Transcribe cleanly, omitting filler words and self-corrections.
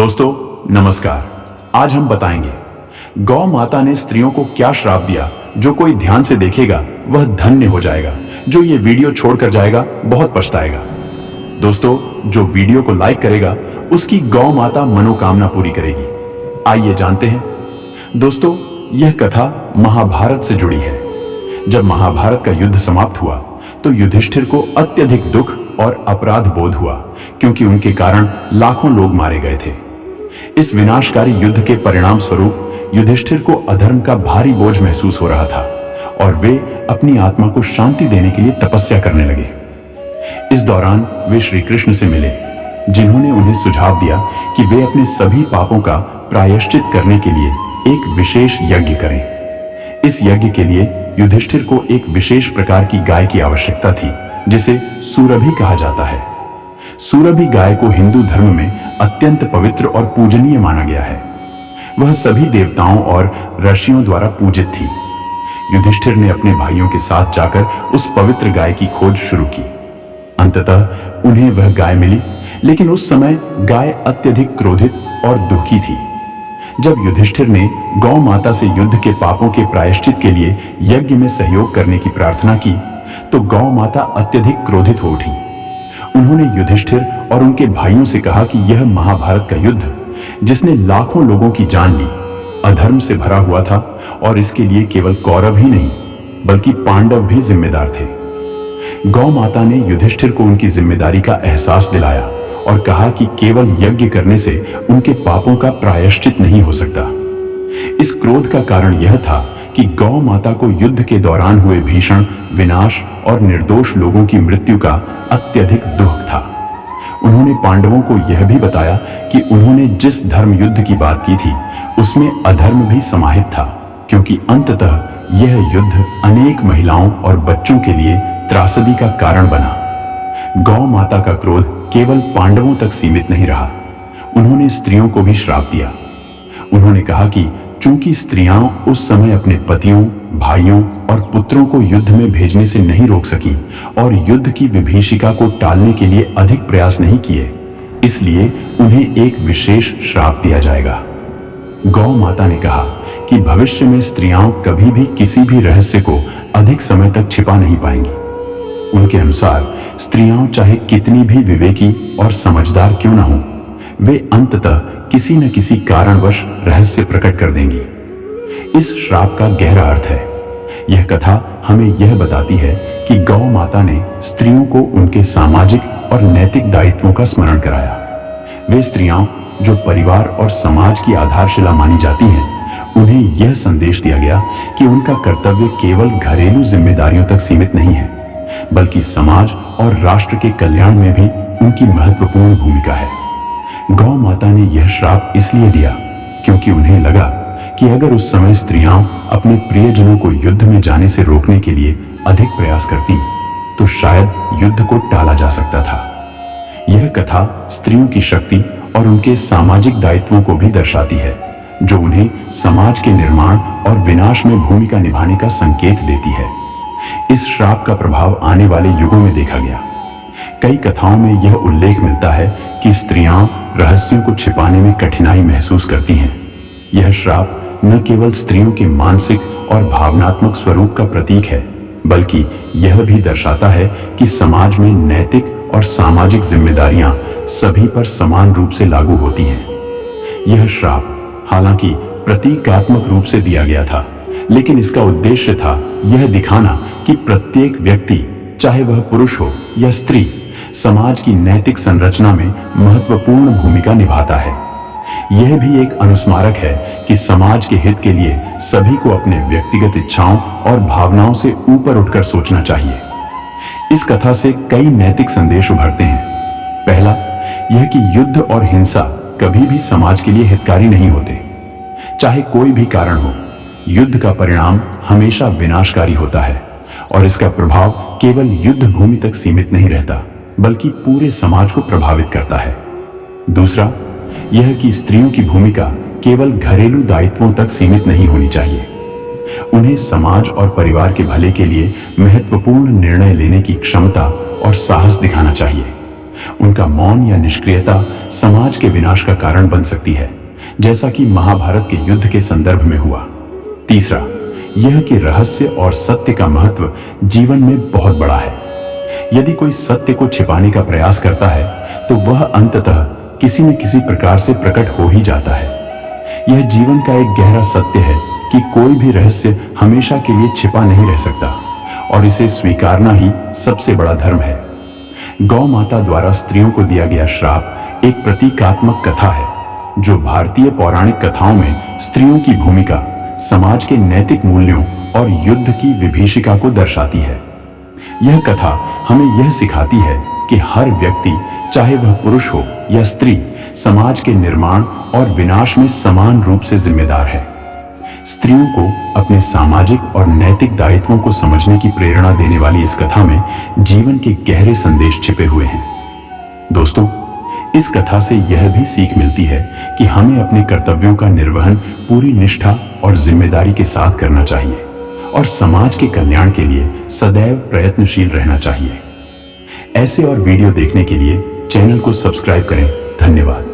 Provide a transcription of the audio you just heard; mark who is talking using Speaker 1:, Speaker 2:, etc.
Speaker 1: दोस्तों नमस्कार। आज हम बताएंगे गौ माता ने स्त्रियों को क्या श्राप दिया। जो कोई ध्यान से देखेगा वह धन्य हो जाएगा, जो ये वीडियो छोड़कर जाएगा बहुत पछताएगा। दोस्तों, जो वीडियो को लाइक करेगा उसकी गौ माता मनोकामना पूरी करेगी। आइए जानते हैं। दोस्तों, यह कथा महाभारत से जुड़ी है। जब महाभारत का युद्ध समाप्त हुआ तो युधिष्ठिर को अत्यधिक दुख और अपराध बोध हुआ, क्योंकि उनके कारण लाखों लोग मारे गए थे। इस विनाशकारी युद्ध के परिणाम स्वरूप युधिष्ठिर को अधर्म का भारी बोझ महसूस हो रहा था और वे अपनी आत्मा को शांति देने के लिए तपस्या करने लगे। इस दौरान वे श्री कृष्ण से मिले, जिन्होंने उन्हें सुझाव दिया कि वे अपने सभी पापों का प्रायश्चित करने के लिए एक विशेष यज्ञ करें। इस यज्ञ के लिए युधिष्ठिर को एक विशेष प्रकार की गाय की आवश्यकता थी, जिसे सुरभि कहा जाता है। सुरभि गाय को हिंदू धर्म में अत्यंत पवित्र और पूजनीय माना गया है। वह सभी देवताओं और ऋषियों द्वारा पूजित थी। युधिष्ठिर ने अपने भाइयों के साथ जाकर उस पवित्र गाय की खोज शुरू की। अंततः उन्हें वह गाय मिली, लेकिन उस समय गाय अत्यधिक क्रोधित और दुखी थी। जब युधिष्ठिर ने गौ माता से युद्ध के पापों के प्रायश्चित के लिए यज्ञ में सहयोग करने की प्रार्थना की तो गौ माता अत्यधिक क्रोधित हो उठी। उन्होंने युधिष्ठिर और उनके भाइयों से कहा कि यह महाभारत का युद्ध, जिसने लाखों लोगों की जान ली, अधर्म से भरा हुआ था और इसके लिए केवल कौरव ही नहीं बल्कि पांडव भी जिम्मेदार थे। गौ माता ने युधिष्ठिर को उनकी जिम्मेदारी का एहसास दिलाया और कहा कि केवल यज्ञ करने से उनके पापों का प्रायश्चित नहीं हो सकता। इस क्रोध का कारण यह था कि गौ माता को युद्ध के दौरान हुए भीषण विनाश और निर्दोष लोगों की मृत्यु का अत्यधिक दुख था। उन्होंने पांडवों को यह भी बताया कि उन्होंने जिस धर्म युद्ध की बात की थी उसमें अधर्म भी समाहित था, क्योंकि अंततः यह युद्ध अनेक महिलाओं और बच्चों के लिए त्रासदी का कारण बना। गौ माता का क्रोध केवल पांडवों तक सीमित नहीं रहा, उन्होंने स्त्रियों को भी श्राप दिया। उन्होंने कहा कि चूंकि स्त्रियां उस समय अपने पतियों, भाइयों और पुत्रों को युद्ध में भेजने से नहीं रोक सकी और युद्ध की विभीषिका को टालने के लिए अधिक प्रयास नहीं किए, इसलिए उन्हें एक विशेष श्राप दिया जाएगा। गौ माता ने कहा कि भविष्य में स्त्रियां कभी भी किसी भी रहस्य को अधिक समय तक छिपा नहीं पाएंगी। उनके अनुसार स्त्रियां चाहे कितनी भी विवेकी और समझदार क्यों न हों, वे अंततः किसी न किसी कारणवश रहस्य प्रकट कर देंगी। इस श्राप का गहरा अर्थ है। यह कथा हमें यह बताती है कि गौ माता ने स्त्रियों को उनके सामाजिक और नैतिक दायित्वों का स्मरण कराया। वे स्त्रियां जो परिवार और समाज की आधारशिला मानी जाती हैं, उन्हें यह संदेश दिया गया कि उनका कर्तव्य केवल घरेलू जिम्मेदारियों तक सीमित नहीं है, बल्कि समाज और राष्ट्र के कल्याण में भी उनकी महत्वपूर्ण भूमिका है। गौ माता ने यह श्राप इसलिए दिया क्योंकि उन्हें लगा कि अगर उस समय स्त्रियां अपने प्रियजनों को युद्ध में जाने से रोकने के लिए अधिक प्रयास करती तो शायद युद्ध को टाला जा सकता था। यह कथा स्त्रियों की शक्ति और उनके सामाजिक दायित्वों को भी दर्शाती है, जो उन्हें समाज के निर्माण और विनाश में भूमिका निभाने का संकेत देती है। इस श्राप का प्रभाव आने वाले युगों में देखा गया। कई कथाओं में यह उल्लेख मिलता है कि स्त्रियां रहस्यों को छिपाने में कठिनाई महसूस करती हैं। यह श्राप न केवल स्त्रियों के मानसिक और भावनात्मक स्वरूप का प्रतीक है, बल्कि यह भी दर्शाता है कि समाज में नैतिक और सामाजिक जिम्मेदारियां सभी पर समान रूप से लागू होती हैं। यह श्राप हालांकि प्रतीकात्मक रूप से दिया गया था, लेकिन इसका उद्देश्य था यह दिखाना कि प्रत्येक व्यक्ति, चाहे वह पुरुष हो या स्त्री, समाज की नैतिक संरचना में महत्वपूर्ण भूमिका निभाता है। यह भी एक अनुस्मारक है कि समाज के हित के लिए सभी को अपने व्यक्तिगत इच्छाओं और भावनाओं से ऊपर उठकर सोचना चाहिए। इस कथा से कई नैतिक संदेश उभरते हैं। पहला, यह कि युद्ध और हिंसा कभी भी समाज के लिए हितकारी नहीं होते। चाहे कोई भी कारण हो, युद्ध का परिणाम हमेशा विनाशकारी होता है और इसका प्रभाव केवल युद्ध भूमि तक सीमित नहीं रहता, बल्कि पूरे समाज को प्रभावित करता है। दूसरा, यह कि स्त्रियों की भूमिका केवल घरेलू दायित्वों तक सीमित नहीं होनी चाहिए। उन्हें समाज और परिवार के भले के लिए महत्वपूर्ण निर्णय लेने की क्षमता और साहस दिखाना चाहिए। उनका मौन या निष्क्रियता समाज के विनाश का कारण बन सकती है, जैसा कि महाभारत के युद्ध के संदर्भ में हुआ। तीसरा, यह कि रहस्य और सत्य का महत्व जीवन में बहुत बड़ा है। यदि कोई सत्य को छिपाने का प्रयास करता है तो वह अंततः किसी न किसी प्रकार से प्रकट हो ही जाता है। यह जीवन का एक गहरा सत्य है कि कोई भी रहस्य हमेशा के लिए छिपा नहीं रह सकता और इसे स्वीकारना ही सबसे बड़ा धर्म है। गौ माता द्वारा स्त्रियों को दिया गया श्राप एक प्रतीकात्मक कथा है जो भारतीय पौराणिक कथाओं में स्त्रियों की भूमिका, समाज के नैतिक मूल्यों और युद्ध की विभीषिका को दर्शाती है। यह कथा हमें यह सिखाती है कि हर व्यक्ति, चाहे वह पुरुष हो या स्त्री, समाज के निर्माण और विनाश में समान रूप से जिम्मेदार है। स्त्रियों को अपने सामाजिक और नैतिक दायित्वों को समझने की प्रेरणा देने वाली इस कथा में जीवन के गहरे संदेश छिपे हुए हैं। दोस्तों, इस कथा से यह भी सीख मिलती है कि हमें अपने कर्तव्यों का निर्वहन पूरी निष्ठा और जिम्मेदारी के साथ करना चाहिए और समाज के कल्याण के लिए सदैव प्रयत्नशील रहना चाहिए। ऐसे और वीडियो देखने के लिए चैनल को सब्सक्राइब करें। धन्यवाद।